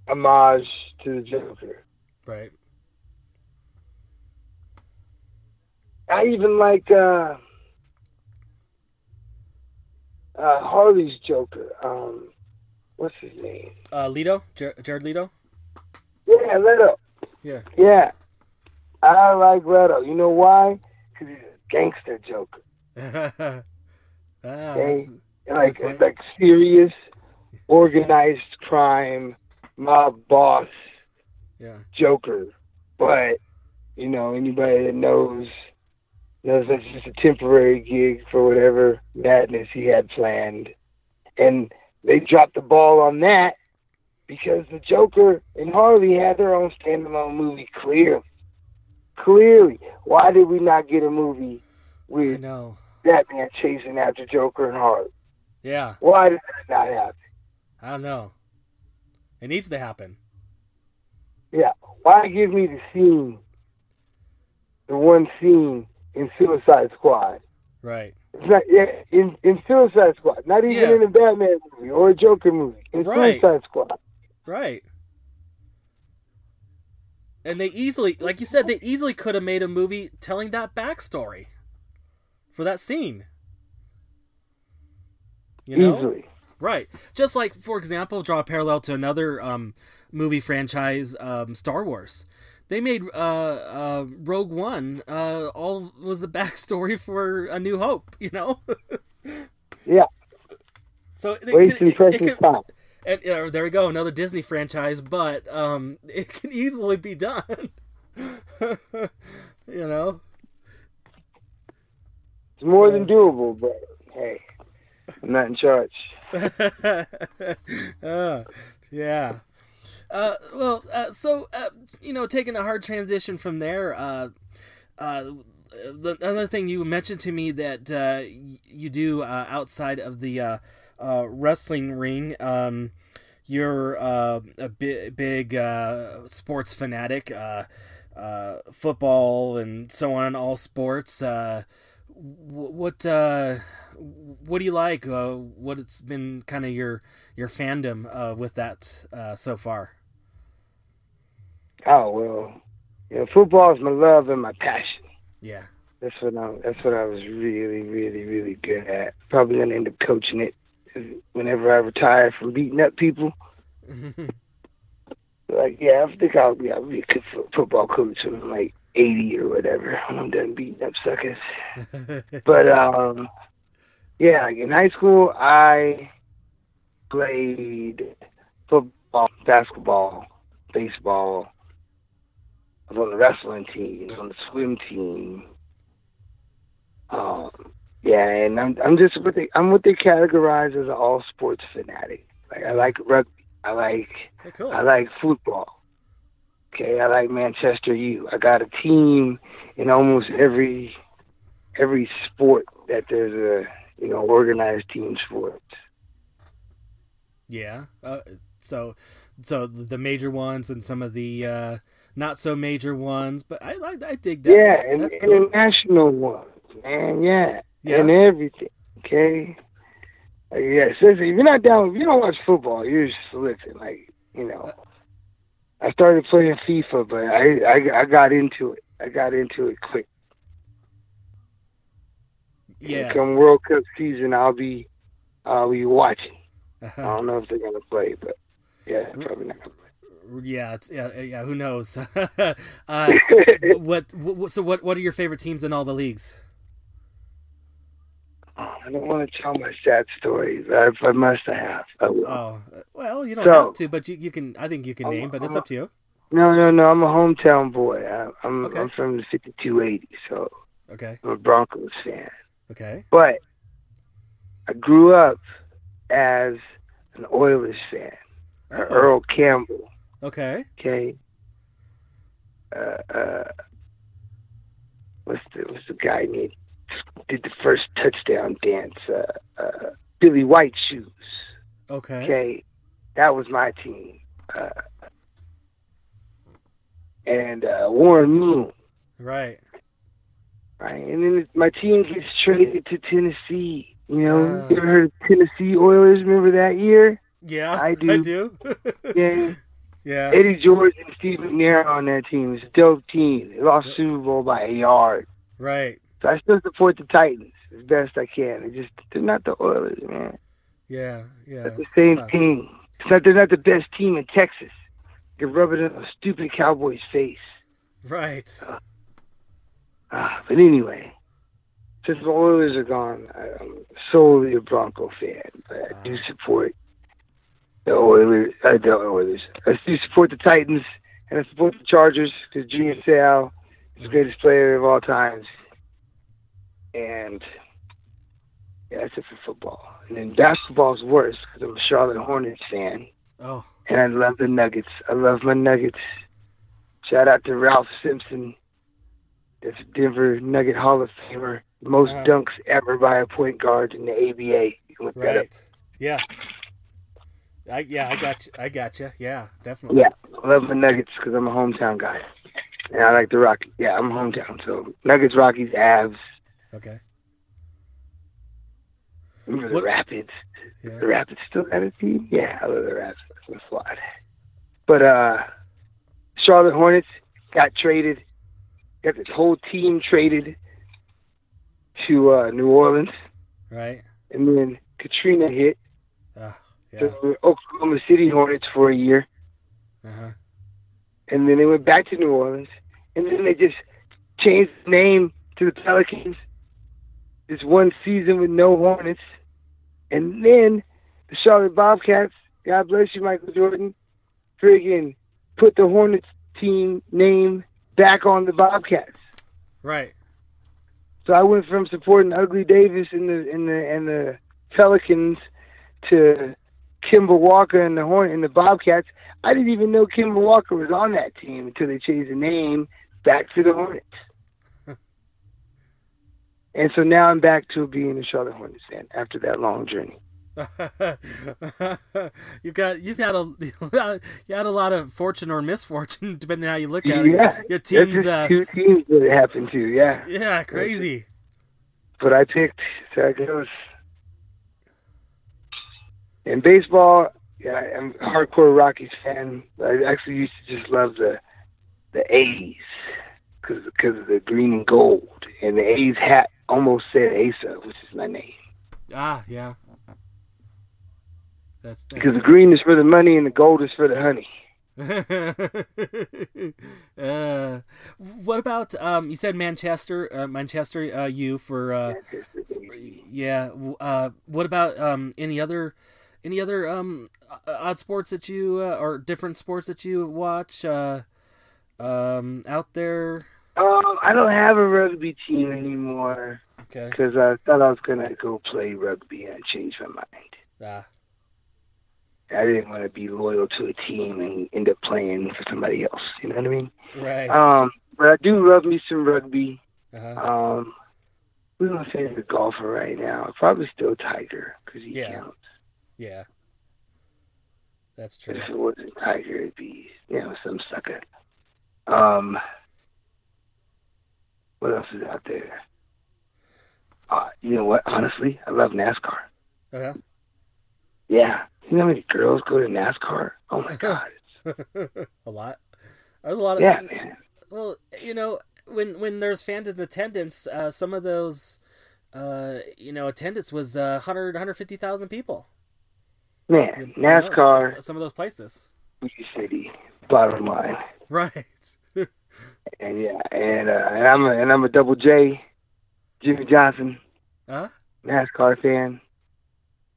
C: homage to the Joker.
B: Right.
C: I even like Harley's Joker. What's his name?
B: Leto? Jared Leto?
C: Yeah, Leto.
B: Yeah.
C: Yeah. I like Leto. You know why? Because he's a gangster Joker. Okay? Like serious, organized crime, mob boss Joker. But, you know, anybody that knows that's just a temporary gig for whatever madness he had planned. And they dropped the ball on that because the Joker and Harley had their own standalone movie clearly. Why did we not get a movie with Batman chasing after Joker and Harley?
B: Yeah.
C: Why did that not happen?
B: I don't know. It needs to happen.
C: Yeah. Why give me the one scene in Suicide Squad?
B: Right.
C: It's not in Suicide Squad. Not even in a Batman movie or a Joker movie. In Suicide Squad.
B: Right. And they easily, like you said, they easily could have made a movie telling that backstory for that scene. You know? Easily. Right. Just like, for example, draw a parallel to another movie franchise, Star Wars. They made Rogue One all was the backstory for A New Hope, you know?
C: Yeah.
B: So
C: wasting precious time.
B: And there we go, another Disney franchise, but it can easily be done. You know?
C: It's more than doable, but hey, I'm not in charge.
B: Yeah. So you know, taking a hard transition from there, the other thing you mentioned to me that you do outside of the wrestling ring, you're a big sports fanatic, football and so on, all sports. What do you like? What's been kind of your fandom with that so far?
C: Oh well, football is my love and my passion.
B: Yeah,
C: that's what I was really, really, really good at. Probably gonna end up coaching it whenever I retire from beating up people. Like, yeah, I think I'll be a good football coach when I'm like 80 or whatever, when I'm done beating up suckers. But yeah, like in high school, I played football, basketball, baseball. I was on the wrestling team, on the swim team. Yeah, and I'm just what they categorize as an all sports fanatic. Like, I like rugby, I like football. Okay, I like Manchester U. I got a team in almost every sport that there's a organized team sports.
B: Yeah. So the major ones and some of the not so major ones, but I dig that.
C: Yeah,
B: that's
C: and
B: cool.
C: International ones, man. Yeah, and everything. Okay. Yeah, seriously, if you're not down, if you don't watch football, you're just slipping. Like, I started playing FIFA, but I got into it. I got into it quick.
B: Yeah.
C: Come World Cup season, I'll be watching. I don't know if they're gonna play, but yeah, probably not gonna play.
B: Yeah, yeah. Who knows? So what are your favorite teams in all the leagues?
C: I don't want to tell my sad stories. If I must, I will.
B: Oh, well, you don't have to, but you can. I think you can name, but it's up to you.
C: No. I'm a hometown boy. I'm from the 5280, so
B: okay.
C: I'm a Broncos fan.
B: Okay.
C: But I grew up as an Oilers fan. Earl Campbell.
B: Okay.
C: Okay. What's the guy named? Did the first touchdown dance? Billy White Shoes.
B: Okay.
C: Okay. That was my team. And Warren Moon.
B: Right.
C: Right. And then my team gets traded to Tennessee. You ever heard of Tennessee Oilers? Remember that year?
B: Yeah,
C: I do. Yeah.
B: Yeah.
C: Eddie George and Steve McNair on that team. It's a dope team. They lost Super Bowl by a yard.
B: Right.
C: So I still support the Titans as best I can. They're not the Oilers, man.
B: Yeah.
C: It's the same team. They're not the best team in Texas. You're rubbing it in a stupid Cowboys' face.
B: Right.
C: But anyway, since the Oilers are gone, I'm solely a Bronco fan. But I do support the Oilers. I do support the Titans and I support the Chargers because Junior Seau is the greatest player of all times. And yeah, that's it for football. And then basketball's worse because I'm a Charlotte Hornets fan.
B: Oh.
C: And I love the Nuggets. I love my Nuggets. Shout out to Ralph Simpson. That's a Denver Nugget Hall of Famer. Most dunks ever by a point guard in the ABA. You can look that up.
B: Yeah. I got you. Yeah, definitely.
C: Yeah, I love the Nuggets because I'm a hometown guy. And I like the Rockies. Yeah, I'm hometown. So Nuggets, Rockies, Avs.
B: Okay.
C: Remember the Rapids?
B: Yeah.
C: The Rapids still got a team? Yeah, I love the Rapids. That's my squad. But Charlotte Hornets got traded. Got this whole team traded to New Orleans.
B: Right.
C: And then Katrina hit.
B: Yeah.
C: To Oklahoma City Hornets for a year.
B: Uh-huh.
C: And then they went back to New Orleans. And then they just changed the name to the Pelicans. This one season with no Hornets. And then the Charlotte Bobcats, God bless you, Michael Jordan, friggin' put the Hornets team name back on the Bobcats.
B: Right.
C: So I went from supporting Ugly Davis and the Pelicans to Kemba Walker and the Bobcats. I didn't even know Kemba Walker was on that team until they changed the name back to the Hornets. And so now I'm back to being a Charlotte Hornets fan after that long journey.
B: You've had a lot of fortune or misfortune depending on how you look at it.
C: Yeah,
B: your team's
C: two teams that it happened to. Yeah.
B: Yeah, crazy.
C: But I picked, so it goes. In baseball, yeah, I'm a hardcore Rockies fan. I actually used to just love the A's because of the green and gold, and the A's hat almost said Asa, which is my name.
B: Ah, yeah. That's
C: because the green is for the money and the gold is for the honey.
B: What about you said Manchester U for yeah. What about any other odd sports that you or different sports that you watch out there?
C: I don't have a rugby team anymore.
B: Okay.
C: Because I thought I was gonna go play rugby and I changed my mind. I didn't want to be loyal to a team and end up playing for somebody else. You know what I mean?
B: Right.
C: But I do love me some rugby.
B: Uh-huh.
C: Who's my favorite golfer right now? Probably still Tiger because he counts.
B: Yeah. That's true.
C: But if it wasn't Tiger, it'd be some sucker. What else is out there? You know what? Honestly, I love NASCAR.
B: Uh-huh.
C: Yeah. You know how many girls go to NASCAR? Oh, my God.
B: A lot? There's a lot of...
C: Yeah, man.
B: Well, when there's fans in attendance, some of those, attendance was 150,000 people.
C: Man, NASCAR...
B: Some of those places.
C: City, bottom line.
B: Right.
C: And I'm a Double J, Jimmy Johnson, NASCAR fan.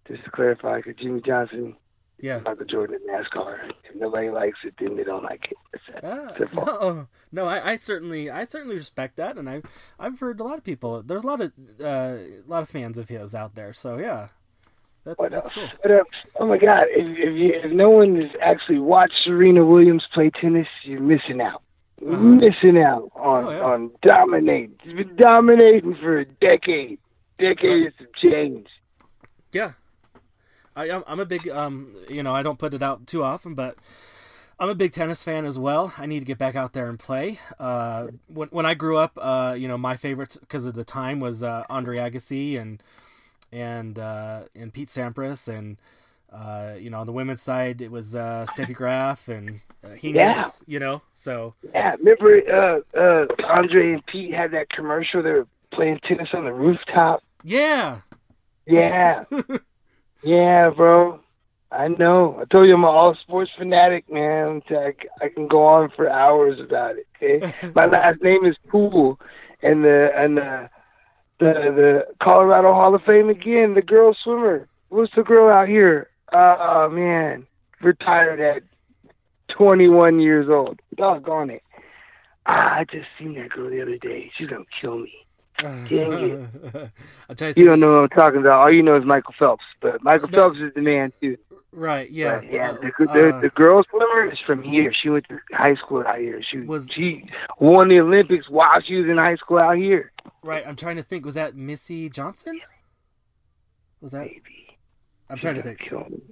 C: Just to clarify, because Jimmy Johnson, Michael Jordan in NASCAR. If nobody likes it, then they don't like it.
B: No, I certainly respect that, and I've heard a lot of people. There's a lot of fans of his out there. So yeah, that's cool.
C: Oh my God! If no one has actually watched Serena Williams play tennis, you're missing out. Missing out on dominating. She's been dominating for a decade. Decades of change.
B: Yeah. I'm a big, I don't put it out too often, but I'm a big tennis fan as well. I need to get back out there and play. When I grew up, my favorites because of the time was Andre Agassi and Pete Sampras, and on the women's side it was Steffi Graf and Hingis, so. Yeah,
C: remember Andre and Pete had that commercial? They were playing tennis on the rooftop.
B: Yeah.
C: Yeah. Yeah, bro. I know. I told you I'm an all-sports fanatic, man. I can go on for hours about it, okay? My last name is Poole, and the Colorado Hall of Fame again, the girl swimmer. What's the girl out here? Oh, man. Retired at 21 years old. Doggone it. I just seen that girl the other day. She's going to kill me. Dang it. You don't know what I'm talking about. All you know is Michael Phelps. But Michael Phelps is the man, too.
B: Right, yeah.
C: But, yeah, the girl swimmer is from here. She went to high school out here. She won the Olympics while she was in high school out here.
B: Right, I'm trying to think. Was that Missy Johnson? Was that?
C: Maybe.
B: I'm trying to think.
C: Kill me.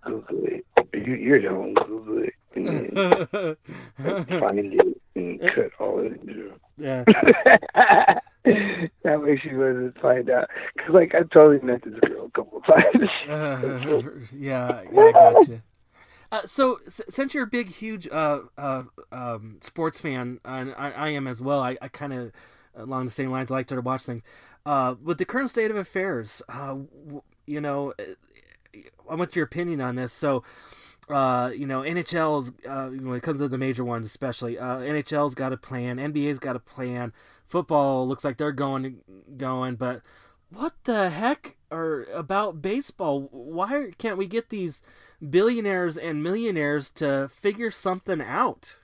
C: Google it. You're the one Google it. And find it and cut all of it.
B: Yeah.
C: That way she doesn't find out. Because, like, I totally met this girl a couple of times.
B: Yeah, I got you. So, since you're a big, huge sports fan, and I am as well, I kind of, along the same lines, I like to watch things. With the current state of affairs, you know, I want your opinion on this. So, you know, NHL's, when it comes to the major ones especially, NHL's got a plan, NBA's got a plan, football looks like they're going, but what the heck about baseball? Why can't we get these billionaires and millionaires to figure something out?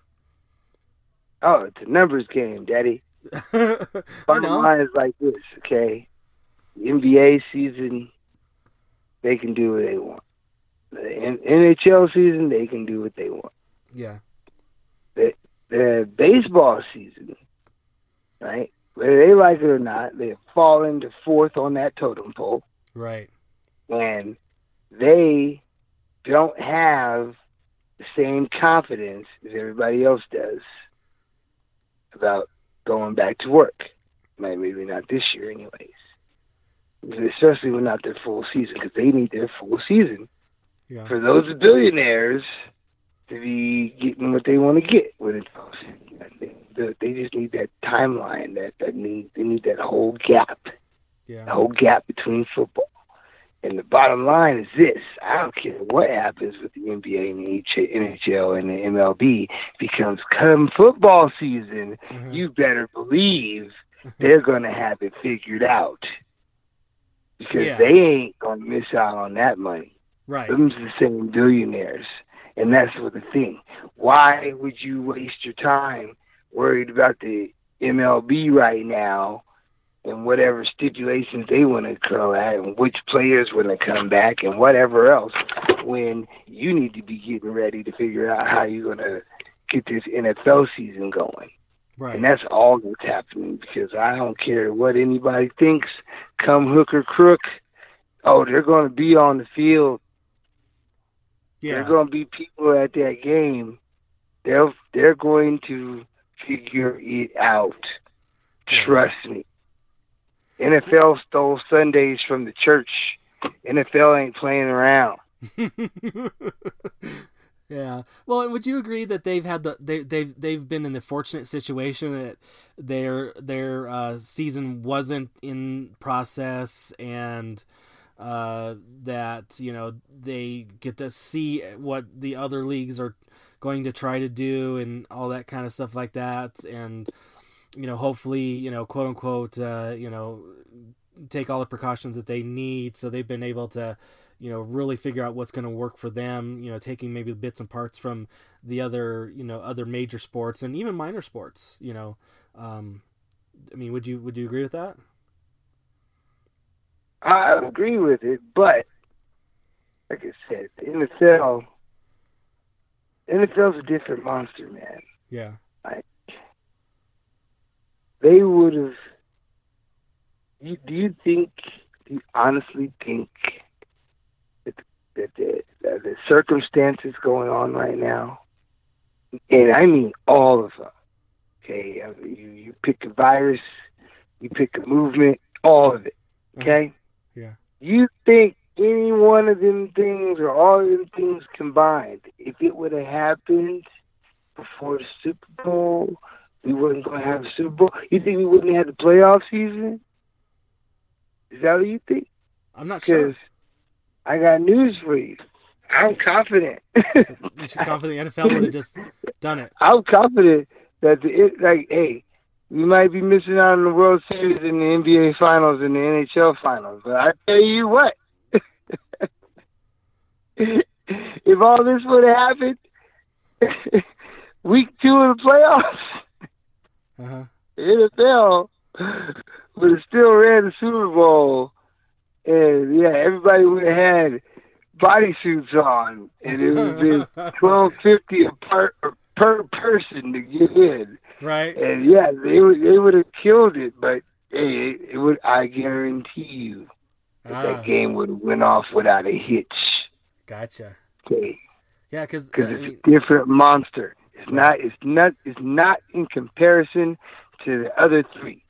C: Oh, it's a numbers game, Daddy. Bottom line is like this, okay? The NBA season, they can do what they want. The NHL season, they can do what they want.
B: Yeah.
C: The baseball season, right? Whether they like it or not, they have fallen to fourth on that totem pole.
B: Right.
C: And they don't have the same confidence as everybody else does about going back to work. Maybe not this year anyways. Especially when not their full season, because they need their full season for those billionaires to be getting what they want to get with it. They just need that timeline. They need that whole gap. Yeah. The whole gap between football. And the bottom line is this: I don't care what happens with the NBA and the NHL and the MLB, because come football season, you better believe they're going to have it figured out, because they ain't going to miss out on that money.
B: Right.
C: Them's the same billionaires. And that's what the thing. Why would you waste your time worried about the MLB right now and whatever stipulations they want to curl at and which players want to come back and whatever else, when you need to be getting ready to figure out how you're going to get this NFL season going?
B: Right.
C: And that's all that's happening, because I don't care what anybody thinks, come hook or crook, they're going to be on the field. Yeah. There are going to be people at that game. They're going to figure it out. Trust me. NFL stole Sundays from the church. NFL ain't playing around.
B: Yeah. Well, would you agree that they've been in the fortunate situation that their season wasn't in process, and that, you know, they get to see what the other leagues are going to try to do and all that kind of stuff like that, and, you know, hopefully, you know, quote unquote, you know, take all the precautions that they need, so they've been able to, you know, really figure out what's going to work for them, you know, taking maybe bits and parts from the other, you know, other major sports and even minor sports, you know. I mean, would you agree with that?
C: I agree with it, but like I said, the NFL's a different monster, man.
B: Yeah.
C: Like, they would have. Do you honestly think that the circumstances going on right now, and I mean all of them, okay? I mean, you pick a virus, you pick a movement, all of it, okay?
B: Yeah.
C: You think any one of them things or all of them things combined, if it would have happened before the Super Bowl, we wasn't going to have a Super Bowl? You think we wouldn't have the playoff season? Is that what you think?
B: I'm not sure.
C: Because I got news for you. I'm confident.
B: You're confident the NFL would have just done it.
C: I'm confident that hey, we might be missing out on the World Series and the NBA Finals and the NHL Finals, but I tell you what, if if all this would have happened week 2 of the playoffs, the NFL would have still ran the Super Bowl, and yeah, everybody would have had bodysuits on, and it would have been $12.50 per person to get in.
B: Right.
C: And yeah, they would have killed it, but hey, it would. I guarantee you that game would have went off without a hitch.
B: Gotcha.
C: Okay.
B: Yeah, because
C: it's a different monster. It's not in comparison to the other 3.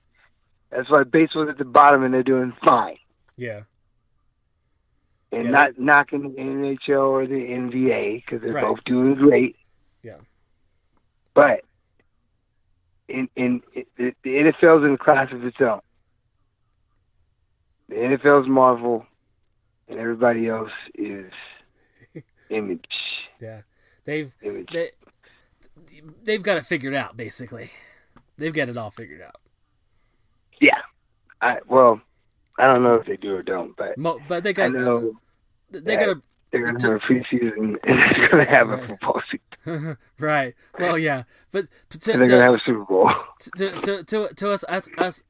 C: That's why baseball's at the bottom, and they're doing fine.
B: Yeah.
C: And not knocking the NHL or the NBA because they're both doing great.
B: Yeah.
C: But the NFL's in a class of its own. The NFL's Marvel, and everybody else is Image.
B: Yeah, they've got it figured out. Basically, they've got it all figured out.
C: Yeah, I don't know if they do or don't, but
B: they got. They're
C: gonna have a preseason, and they're gonna have a football season.
B: Right. Well, yeah, but
C: and they're gonna have a Super Bowl.
B: To us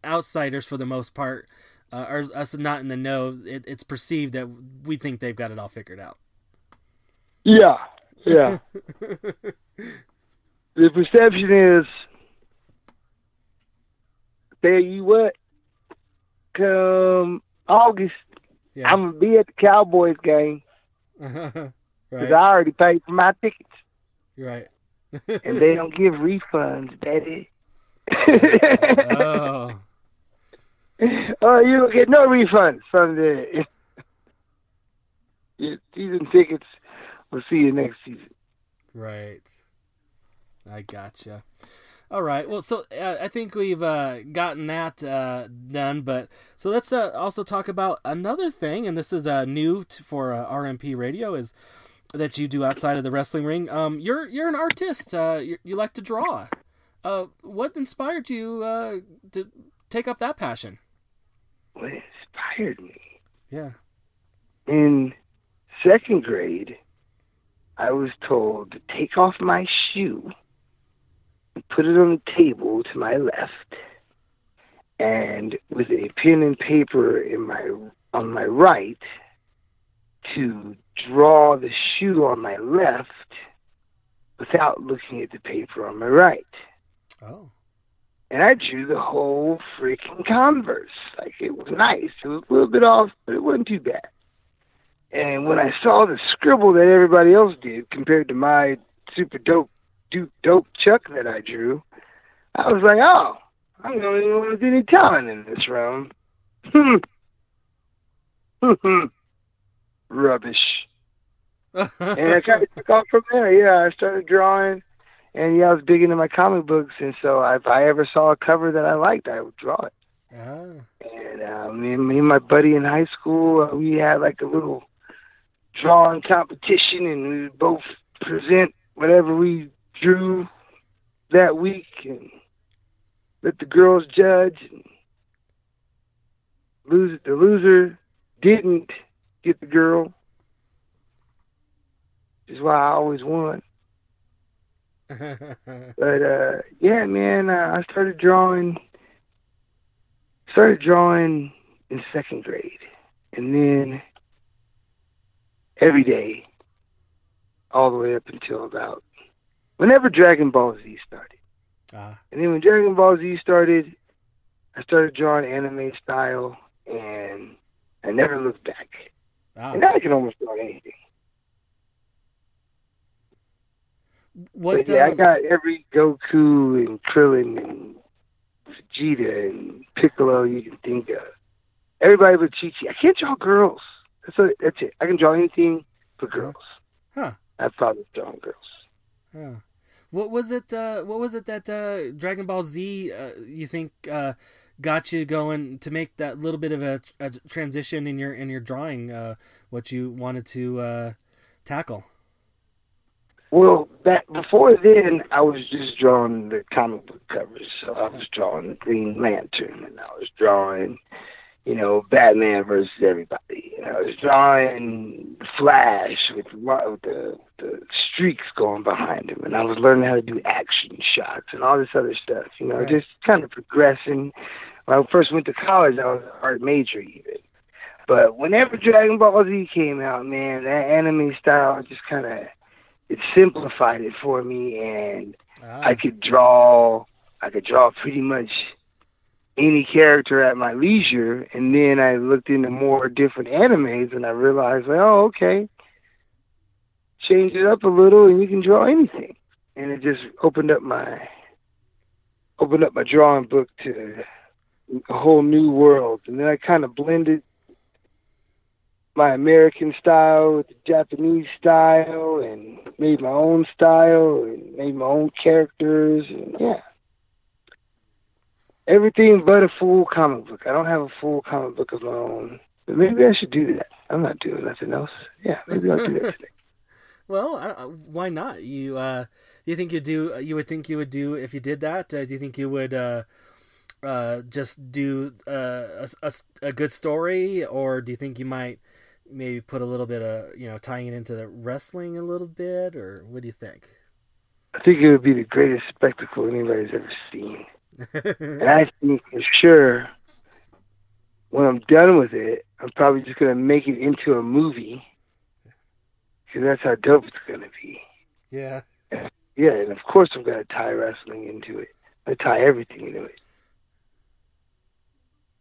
B: outsiders, for the most part, or us not in the know, it's perceived that we think they've got it all figured out.
C: Yeah. The perception is, tell you what, come August, I'm going to be at the Cowboys game. Because I already paid for my tickets.
B: Right.
C: And they don't give refunds, Daddy. Oh, you don't get no refunds from the season tickets. We'll see you next season.
B: Right. I gotcha. All right. Well, so I think we've gotten that done, but so let's also talk about another thing, and this is new for RMP Radio, is that you do outside of the wrestling ring. You're an artist. You like to draw. What inspired you to take up that passion?
C: What inspired me?
B: Yeah.
C: In 2nd grade, I was told to take off my shoe and put it on the table to my left, and with a pen and paper on my right, to draw the shoe on my left without looking at the paper on my right.
B: Oh.
C: And I drew the whole freaking Converse. Like, it was nice. It was a little bit off, but it wasn't too bad. And when I saw the scribble that everybody else did compared to my super dope Chuck that I drew, I was like, oh, I'm the only one with any talent in this room. Rubbish. And I kind of took off from there. Yeah, I started drawing, and yeah, I was big into my comic books, and so if I ever saw a cover that I liked, I would draw it. And me and my buddy in high school, we had like a little drawing competition, and we would both present whatever we drew that week and let the girls judge. And the loser didn't get the girl, which is why I always won. But yeah, man, I started drawing in 2nd grade, and then every day, all the way up until about whenever Dragon Ball Z started. And then when Dragon Ball Z started, I started drawing anime style, and I never looked back. And now I can almost draw anything. I got every Goku and Krillin and Vegeta and Piccolo you can think of. Everybody but Chi-Chi. I can't draw girls. That's it. I can draw anything but girls.
B: Huh.
C: I thought of drawing girls.
B: Huh. What was it that Dragon Ball Z you think got you going to make that little bit of a transition in your drawing? What you wanted to tackle?
C: Well, before then, I was just drawing the comic book covers. So I was drawing the Green Lantern, and I was drawing, Batman versus everybody. I was drawing Flash with the streaks going behind him, and I was learning how to do action shots and all this other stuff.
B: Right.
C: Just kind of progressing. When I first went to college, I was an art major even. But whenever Dragon Ball Z came out, man, that anime style just kind of it simplified it for me, and I could draw pretty much any character at my leisure. And then I looked into more different animes, and I realized, oh, okay, change it up a little, and you can draw anything. And it just opened up my drawing book to a whole new world. And then I kind of blended my American style with the Japanese style, and made my own style, and made my own characters, and yeah. Everything but a full comic book. I don't have a full comic book of my own. But maybe I should do that. I'm not doing nothing else. Yeah, maybe I'll do that today.
B: Well, why not? You think you would think you would do if you did that? Do you think you would just do a good story, or do you think you might maybe put a little bit of tying it into the wrestling a little bit, or what do you think?
C: I think it would be the greatest spectacle anybody's ever seen. And I think for sure, when I'm done with it, I'm probably just going to make it into a movie, because that's how dope it's going to be.
B: Yeah.
C: Yeah, and of course I'm going to tie wrestling into it. I tie everything into it.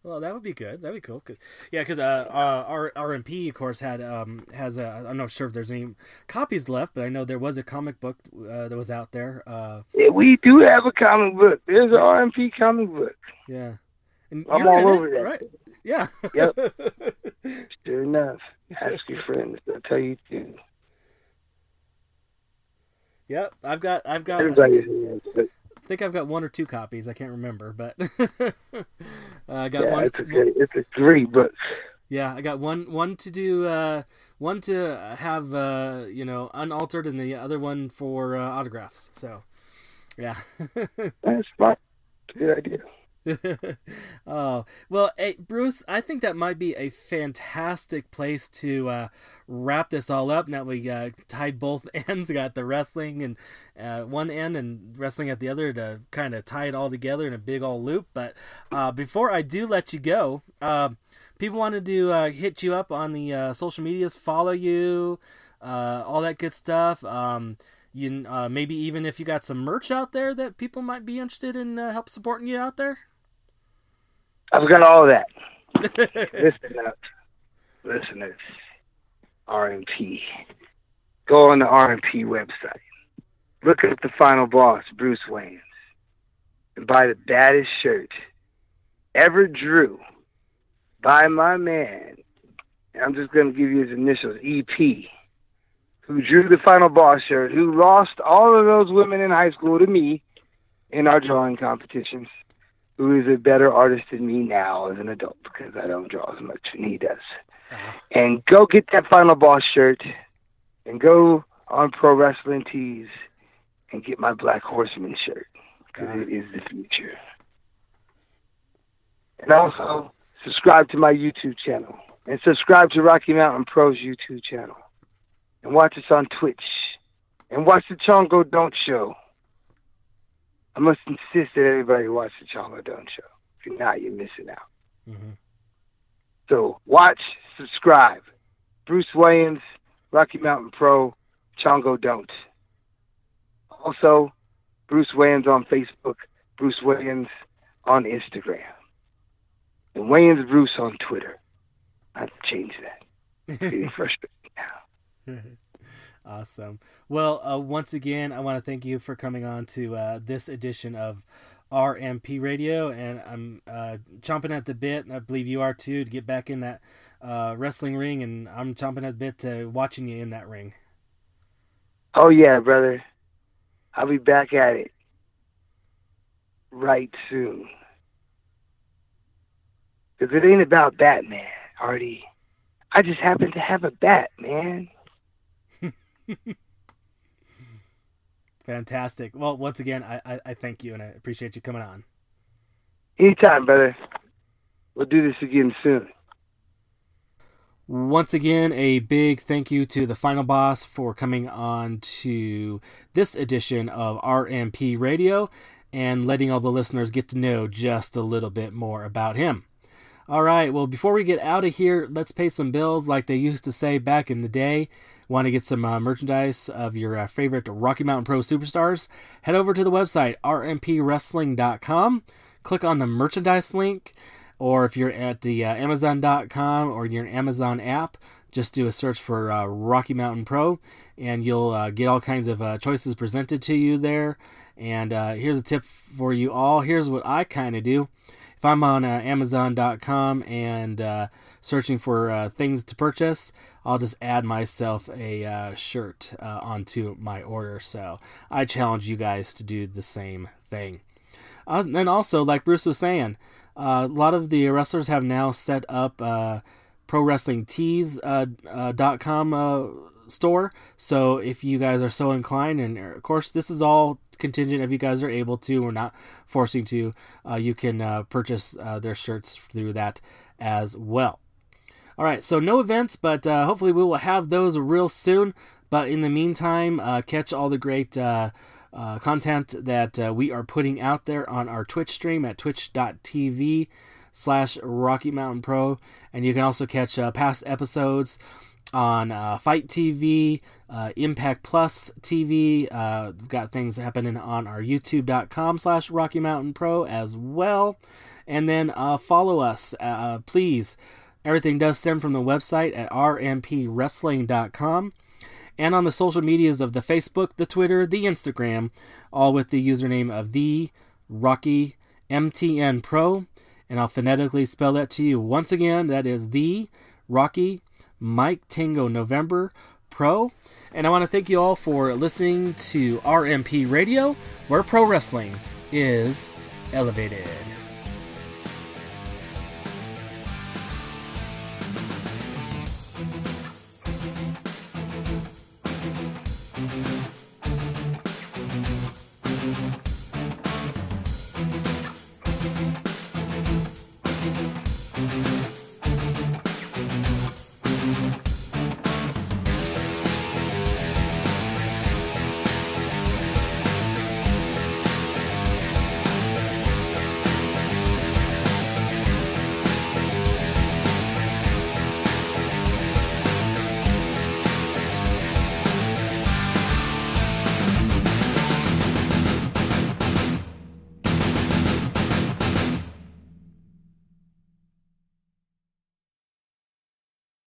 B: Well, that would be good. That'd be cool. Because our RMP, of course, has I'm not sure if there's any copies left, but I know there was a comic book that was out there.
C: Yeah, we do have a comic book. There's an RMP comic book.
B: Yeah. And
C: I'm all over that.
B: Right? Yeah.
C: Yep. Sure enough. Ask your friends. They'll tell you too.
B: Yep. I've got.
C: Everybody's
B: I think I've got one or two copies. I can't remember, but I got one.
C: It's a great book.
B: Yeah, I got one to do, one to have unaltered, and the other one for autographs. So, yeah.
C: That's fine. Good idea.
B: Oh, well, hey, Bruce, I think that might be a fantastic place to wrap this all up. Now we tied both ends, got the wrestling and one end and wrestling at the other to kind of tie it all together in a big old loop. But before I do let you go, people wanted to hit you up on the social medias, follow you, all that good stuff. You maybe even if you got some merch out there that people might be interested in help supporting you out there.
C: I've got all of that. Listeners, RMP. Go on the RMP website. Look at the final boss, Bruce Wayans, and buy the baddest shirt ever drew by my man. And I'm just going to give you his initials, EP, who drew the final boss shirt, who lost all of those women in high school to me in our drawing competitions, who is a better artist than me now as an adult, because I don't draw as much and he does. And go get that final boss shirt, and go on Pro Wrestling Tees and get my Black Horseman shirt, because it is the future. And also, subscribe to my YouTube channel, and subscribe to Rocky Mountain Pro's YouTube channel, and watch us on Twitch, and watch the Chongo Don't Show. I must insist that everybody watch the Chongo Don't Show. If you're not, you're missing out.
B: Mm-hmm.
C: So watch, subscribe. Bruce Wayans, Rocky Mountain Pro, Chongo Don't. Also, Bruce Wayans on Facebook, Bruce Wayans on Instagram, and Wayans Bruce on Twitter. I have to change that. It's getting frustrating now.
B: Awesome. Well, once again, I want to thank you for coming on to this edition of RMP Radio, and I'm chomping at the bit, and I believe you are too, to get back in that wrestling ring, and I'm chomping at the bit to watching you in that ring.
C: Oh yeah, brother. I'll be back at it right soon. Because it ain't about Batman, Artie. I just happen to have a bat, man.
B: Fantastic. Well, once again, I thank you, and I appreciate you coming on.
C: Anytime, brother. We'll do this again soon.
B: Once again, a big thank you to the Final Boss for coming on to this edition of RMP Radio and letting all the listeners get to know just a little bit more about him. All right, well, before we get out of here, let's pay some bills like they used to say back in the day. Want to get some merchandise of your favorite Rocky Mountain Pro superstars? Head over to the website, rmpwrestling.com. Click on the merchandise link, or if you're at the Amazon.com or your Amazon app, just do a search for Rocky Mountain Pro, and you'll get all kinds of choices presented to you there. And here's a tip for you all. Here's what I kind of do. If I'm on Amazon.com and searching for things to purchase, I'll just add myself a shirt onto my order. So I challenge you guys to do the same thing. And also, like Bruce was saying, a lot of the wrestlers have now set up ProWrestlingTees.com store. So if you guys are so inclined, and of course this is all contingent if you guys are able to, or not forcing to, you can purchase their shirts through that as well. All right, so no events, but hopefully we will have those real soon. But in the meantime, catch all the great content that we are putting out there on our Twitch stream at twitch.tv/Rocky Mountain Pro. And you can also catch past episodes on Fight TV, Impact Plus TV. We've got things happening on our youtube.com/Rocky Mountain Pro as well. And then follow us, please. Everything does stem from the website at rmpwrestling.com. And on the social medias of the Facebook, the Twitter, the Instagram, all with the username of the Rocky MTN Pro. And I'll phonetically spell that to you. Once again, that is the Rocky Mike Tango November Pro. And I want to thank you all for listening to RMP Radio, where pro wrestling is elevated.